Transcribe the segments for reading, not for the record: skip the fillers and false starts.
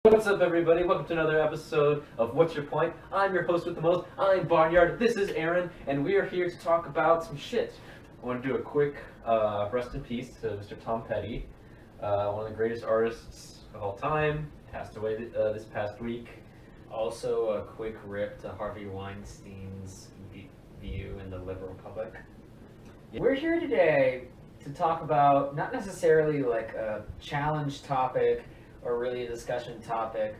What's up, everybody? Welcome to another episode of What's Your Point? I'm your host with the most. I'm Barnyard. This is Aaron, and we are here to talk about some shit. I want to do a quick rest in peace to Mr. Tom Petty, one of the greatest artists of all time. Passed away this past week. Also, a quick rip to Harvey Weinstein's view in the liberal public. We're here today to talk about not necessarily like a challenge topic or really a discussion topic.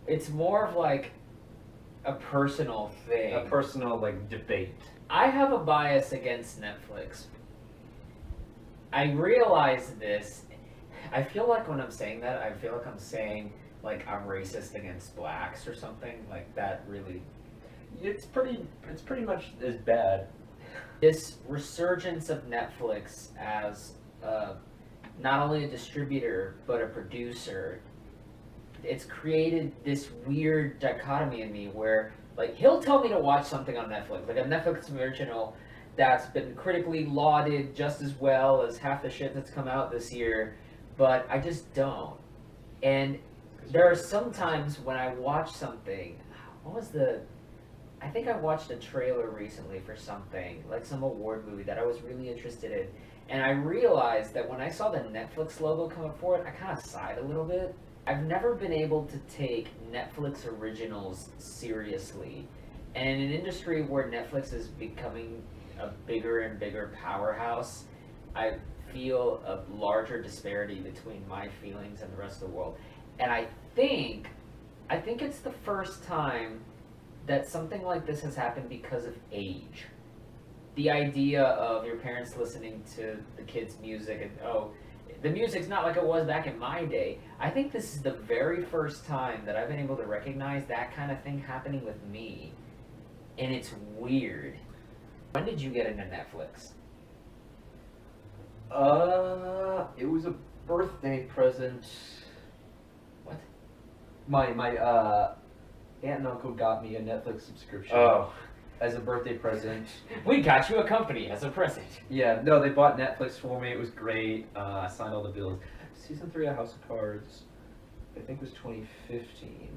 It's more of like a personal thing. A personal debate. I have a bias against Netflix. I realize this. I feel like when I'm saying that, I feel like I'm saying like I'm racist against blacks or something like that. Really, It's pretty much as bad. this resurgence of Netflix as not only a distributor but a producer, it's created this weird dichotomy in me where like he'll tell me to watch something on Netflix, like a Netflix original that's been critically lauded just as well as half the shit that's come out this year, but I just don't. And there are some times when I watch something, I think I watched a trailer recently for something, like some award movie that I was really interested in. And I realized that when I saw the Netflix logo come up for it, I kind of sighed a little bit. I've never been able to take Netflix originals seriously. And in an industry where Netflix is becoming a bigger and bigger powerhouse, I feel a larger disparity between my feelings and the rest of the world. And I think it's the first time that something like this has happened because of age. The idea of your parents listening to the kids' music and, the music's not like it was back in my day. I think this is the very first time that I've been able to recognize that kind of thing happening with me. And it's weird. When did you get into Netflix? It was a birthday present. What? My aunt and uncle got me a Netflix subscription. Oh. As a birthday present. We got you a company as a present. Yeah, no, they bought Netflix for me. It was great. I signed all the bills. Season 3 of House of Cards, I think was 2015.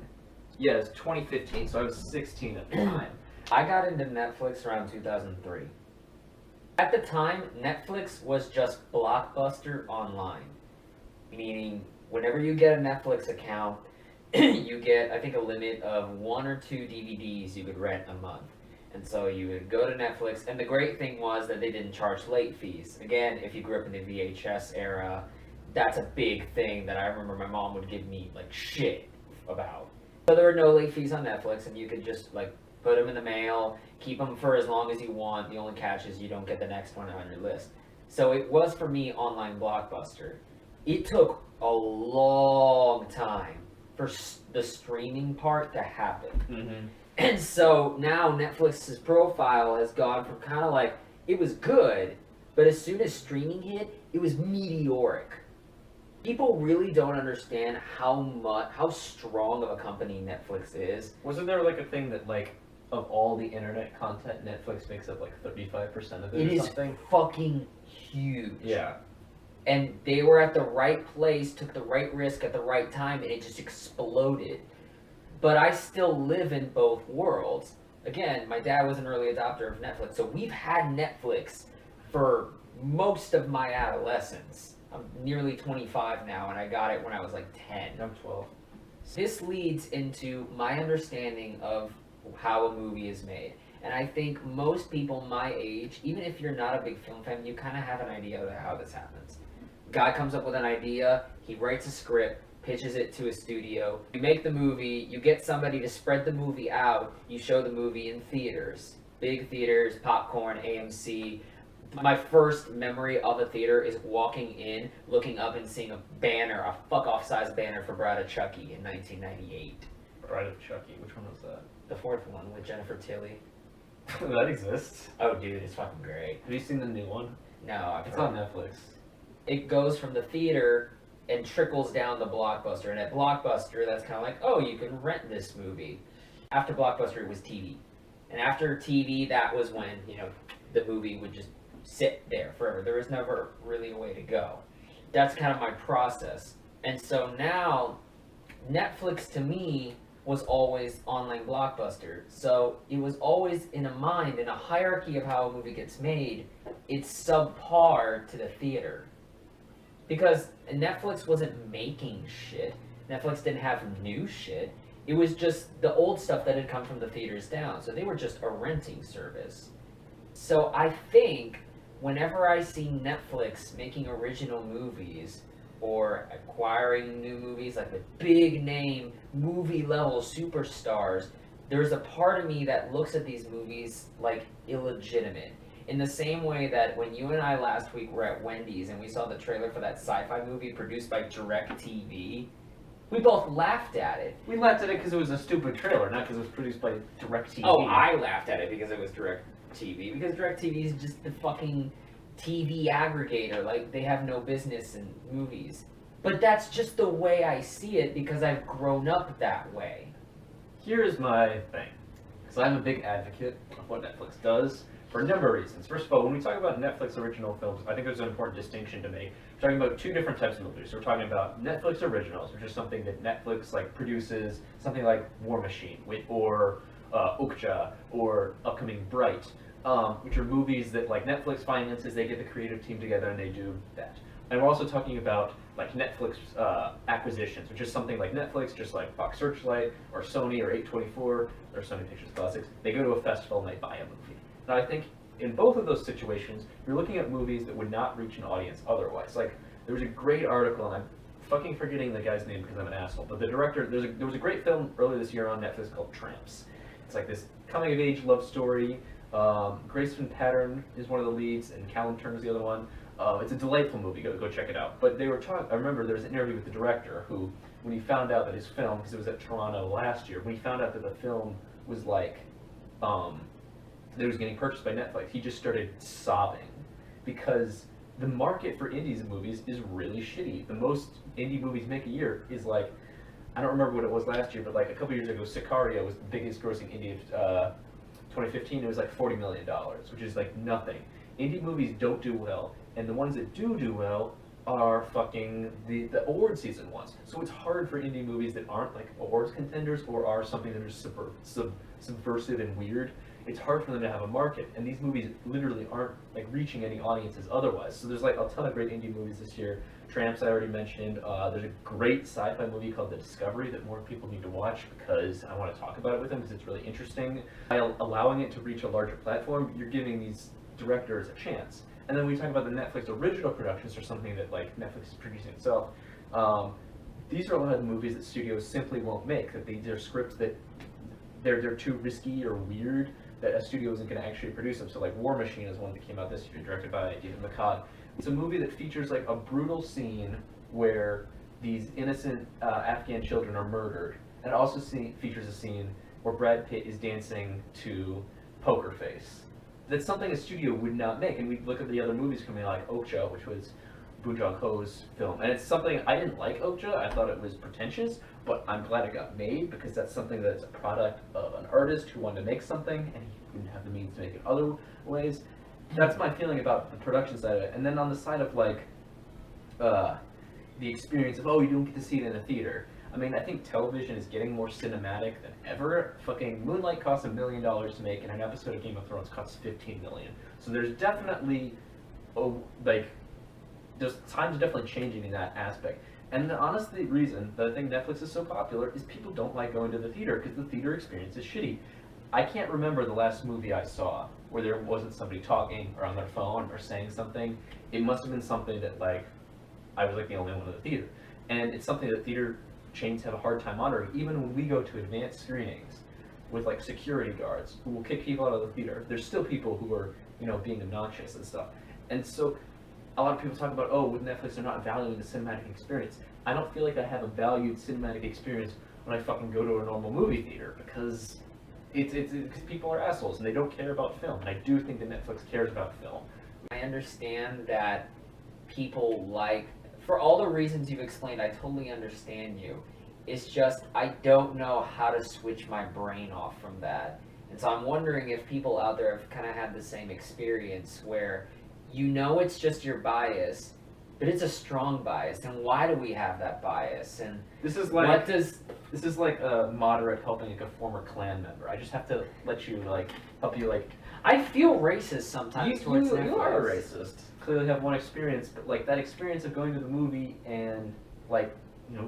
Yeah, it was 2015, so I was 16 at the time. I got into Netflix around 2003. At the time, Netflix was just Blockbuster online. Meaning, whenever you get a Netflix account, you get, I think, a limit of 1 or 2 DVDs you could rent a month. And so you would go to Netflix, and the great thing was that they didn't charge late fees. Again, if you grew up in the VHS era, that's a big thing that I remember my mom would give me, like, shit about. So there were no late fees on Netflix, and you could just, like, put them in the mail, keep them for as long as you want. The only catch is you don't get the next one on your list. So it was, for me, online Blockbuster. It took a long time for the streaming part to happen. Mm-hmm. And so now Netflix's profile has gone from kind of like, it was good, but as soon as streaming hit, it was meteoric. People really don't understand how strong of a company Netflix is. Wasn't there like a thing that of all the internet content, Netflix makes up like 35% of it It or is something? fucking huge. Yeah. And they were at the right place, took the right risk at the right time, and it just exploded. But I still live in both worlds. Again, my dad was an early adopter of Netflix, so we've had Netflix for most of my adolescence. I'm nearly 25 now, and I got it when I was like 10. I'm 12. This leads into my understanding of how a movie is made. And I think most people my age, even if you're not a big film fan, you kind of have an idea of how this happens. Guy comes up with an idea, he writes a script, pitches it to a studio, you make the movie, you get somebody to spread the movie out, you show the movie in theaters. Big theaters, popcorn, AMC. My first memory of a theater is walking in, looking up and seeing a banner, a fuck-off size banner for Bride of Chucky in 1998. Bride of Chucky, which one was that? The fourth one with Jennifer Tilly. That exists. Oh dude, it's fucking great. Have you seen the new one? No, I've It's heard. on Netflix. It goes from the theater and trickles down to Blockbuster. And at Blockbuster, that's kind of like, oh, you can rent this movie. After Blockbuster, it was TV. And after TV, that was when, the movie would just sit there forever. There was never really a way to go. That's kind of my process. And so now Netflix to me was always online Blockbuster. So it was always in a hierarchy of how a movie gets made, it's subpar to the theater. Because Netflix wasn't making shit. Netflix didn't have new shit. It was just the old stuff that had come from the theaters down. So they were just a renting service. So I think whenever I see Netflix making original movies or acquiring new movies like with big name movie level superstars, there's a part of me that looks at these movies like illegitimate. In the same way that when you and I last week were at Wendy's and we saw the trailer for that sci-fi movie produced by DirecTV, we both laughed at it. We laughed at it because it was a stupid trailer, not because it was produced by DirecTV. Oh, I laughed at it because it was DirecTV. Because DirecTV is just the fucking TV aggregator. Like, they have no business in movies. But that's just the way I see it because I've grown up that way. Here's my thing. Because I'm a big advocate of what Netflix does for a number of reasons. First of all, when we talk about Netflix original films, I think there's an important distinction to make. We're talking about two different types of movies. We're talking about Netflix originals, which is something that Netflix produces, something like War Machine, or Okja, or upcoming Bright, which are movies that Netflix finances. They get the creative team together and they do that. And we're also talking about Netflix acquisitions, which is something like Netflix, just like Fox Searchlight or Sony or 824 or Sony Pictures Classics. They go to a festival and they buy a movie. Now I think in both of those situations, you're looking at movies that would not reach an audience otherwise. There was a great article, and I'm fucking forgetting the guy's name because I'm an asshole, but the director, there was a great film earlier this year on Netflix called Tramps. It's this coming-of-age love story. Grace Van Pattern is one of the leads, and Callum Turner's the other one. It's a delightful movie. Go check it out. But they were talking. I remember there was an interview with the director who, when he found out that his film, because it was at Toronto last year, when he found out that the film was that it was getting purchased by Netflix, he just started sobbing because the market for indies movies is really shitty. The most indie movies make a year is I don't remember what it was last year, but a couple years ago, Sicario was the biggest grossing indie of 2015. It was $40 million, which is nothing. Indie movies don't do well, and the ones that do well are fucking the award season ones. So it's hard for indie movies that aren't awards contenders or are something that is subversive and weird. It's hard for them to have a market, and these movies literally aren't reaching any audiences otherwise. So there's a ton of great indie movies this year. Tramps I already mentioned. There's a great sci-fi movie called The Discovery that more people need to watch because I want to talk about it with them because it's really interesting. By allowing it to reach a larger platform, you're giving these directors a chance. And then we talk about the Netflix original productions or something that Netflix is producing itself. These are a lot of the movies that studios simply won't make. That these are scripts that they're too risky or weird that a studio isn't going to actually produce them. So War Machine is one that came out this year, directed by David McCod. It's a movie that features a brutal scene where these innocent Afghan children are murdered. And it also features a scene where Brad Pitt is dancing to Poker Face. That's something a studio would not make. And we look at the other movies coming out like Okja, which was Bong Joon-ho's film. And it's something, I didn't like Okja, I thought it was pretentious, but I'm glad it got made because that's something that's a product of an artist who wanted to make something and he didn't have the means to make it other ways. That's my feeling about the production side of it. And then on the side of the experience of, you don't get to see it in a theater. I mean, I think television is getting more cinematic than ever. Fucking Moonlight costs $1 million to make, and an episode of Game of Thrones costs $15 million. So there's definitely, times are definitely changing in that aspect. And honestly, the reason that I think Netflix is so popular is people don't like going to the theater because the theater experience is shitty. I can't remember the last movie I saw where there wasn't somebody talking or on their phone or saying something. It must have been something that I was the only one in the theater. And it's something that theater chains have a hard time monitoring. Even when we go to advanced screenings with security guards who will kick people out of the theater, there's still people who are being obnoxious and stuff. And so a lot of people talk about, with Netflix they're not valuing the cinematic experience. I don't feel like I have a valued cinematic experience when I fucking go to a normal movie theater because it's because people are assholes and they don't care about film. And I do think that Netflix cares about film. I understand that people for all the reasons you've explained, I totally understand you. It's just, I don't know how to switch my brain off from that. And so I'm wondering if people out there have kind of had the same experience where it's just your bias, But it's a strong bias, and why do we have that bias? And This is what like does this is like a moderate helping like a former Klan member. I just have to let you like help you like I feel racist sometimes towards Netflix. you are a racist. Clearly have one experience, but like that experience of going to the movie and like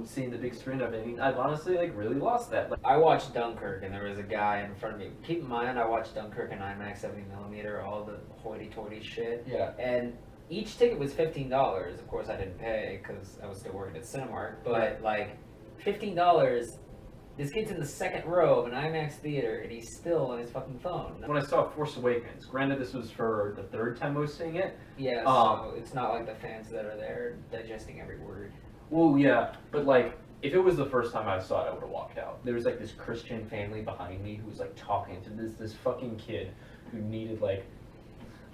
seeing the big screen of it. I've honestly like really lost that. Like, I watched Dunkirk, and there was a guy in front of me. Keep in mind, I watched Dunkirk in IMAX 70mm, all the hoity-toity shit. yeah. And each ticket was $15. Of course, I didn't pay because I was still working at Cinemark. But like, $15. This kid's in the second row of an IMAX theater, and he's still on his fucking phone. When I saw Force Awakens, granted this was for the third time I was seeing it. Yeah, so it's not like the fans that are there digesting every word. Well, yeah, but like, if it was the first time I saw it, I would have walked out. There was like this Christian family behind me who was like talking to this fucking kid who needed like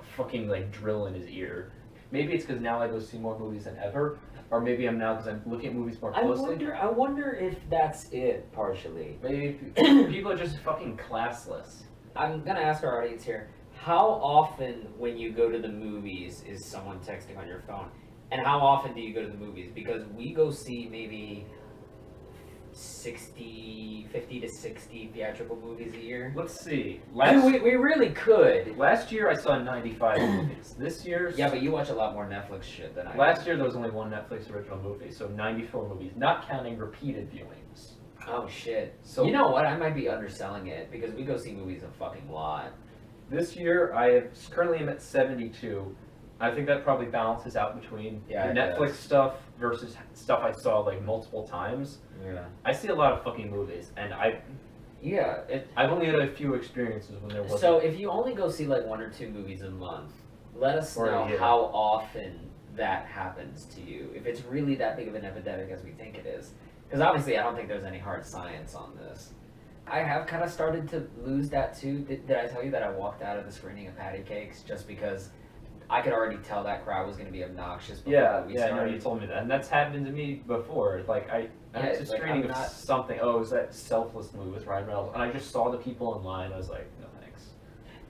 a fucking like drill in his ear. Maybe it's because now I go see more movies than ever, or maybe I'm now because I'm looking at movies more closely. I wonder if that's it partially. Maybe people are just fucking classless. I'm gonna ask our audience here: how often, when you go to the movies, is someone texting on your phone? And how often do you go to the movies? Because we go see maybe 50 to 60 theatrical movies a year. Let's see. I mean, we really could. Last year I saw 95 movies. This year, Yeah, but you watch a lot more Netflix shit than I do. last year there was only one Netflix original movie, so 94 movies, not counting repeated viewings. Oh shit. So You know what? I might be underselling it because we go see movies a fucking lot. this year currently am at 72. I think that probably balances out between Yeah, the it Netflix does. stuff versus stuff I saw like multiple times. Yeah. I see a lot of fucking movies, and Yeah. I've only had a few experiences when there wasn't. So if you only go see like 1 or 2 movies a month, let us Or a know year. how often that happens to you. If it's really that big of an epidemic as we think it is. Because obviously I don't think there's any hard science on this. I have kind of started to lose that too. Did I tell you that I walked out of the screening of Patty Cakes just because I could already tell that crowd was going to be obnoxious before Yeah, we yeah, I know started? you told me that, and that's happened to me before. Like I went to it's a like, screening I'm of not- something. Oh, it was that Selfless movie with Ryan Reynolds, and I just saw the people in line. I was like, no thanks.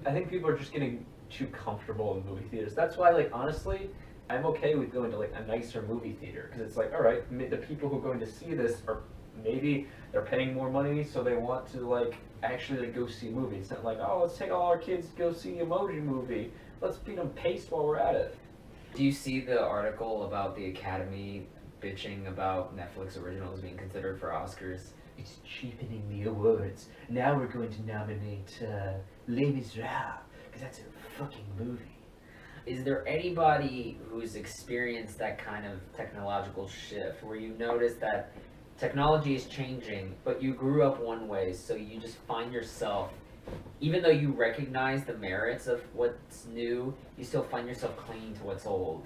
I think people are just getting too comfortable in movie theaters. That's why, like, honestly, I'm okay with going to like a nicer movie theater because it's like, all right, the people who are going to see this are maybe they're paying more money, so they want to like actually like go see movies. It's not like, oh, let's take all our kids to go see Emoji Movie. Let's feed them paste while we're at it. Do you see the article about the Academy bitching about Netflix originals being considered for Oscars? It's cheapening the awards. Now we're going to nominate Les Miserables because that's a fucking movie. Is there anybody who's experienced that kind of technological shift where you notice that technology is changing, but you grew up one way, so you just find yourself, even though you recognize the merits of what's new, you still find yourself clinging to what's old.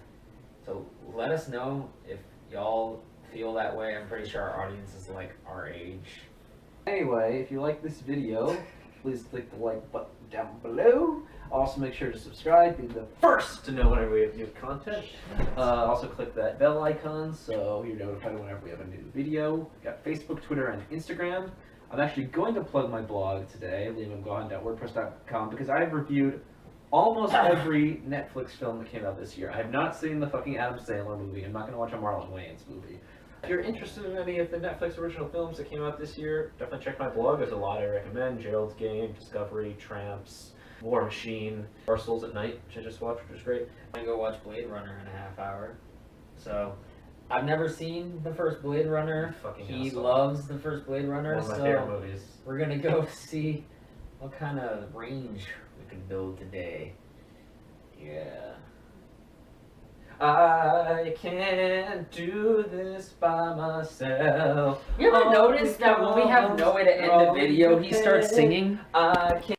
So let us know if y'all feel that way. I'm pretty sure our audience is like our age. Anyway, if you like this video, please click the like button down below. Also make sure to subscribe, be the first to know whenever we have new content. Also click that bell icon so you're notified whenever we have a new video. We've got Facebook, Twitter, and Instagram. I'm actually going to plug my blog today, liamgone.wordpress.com, because I've reviewed almost every Netflix film that came out this year. I have not seen the fucking Adam Sandler movie. I'm not going to watch a Marlon Wayans movie. If you're interested in any of the Netflix original films that came out this year, definitely check my blog. There's a lot I recommend. Gerald's Game, Discovery, Tramps, War Machine, Our Souls at Night, which I just watched, which was great. I'm gonna go watch Blade Runner in a half hour. So, I've never seen the first Blade Runner. Fucking He asshole. loves the first Blade Runner, One of my so favorite movies. we're gonna go see what kind of range we can build today. Yeah. I can't do this by myself. You ever notice that when we have no way to end the video, he starts singing? I can't.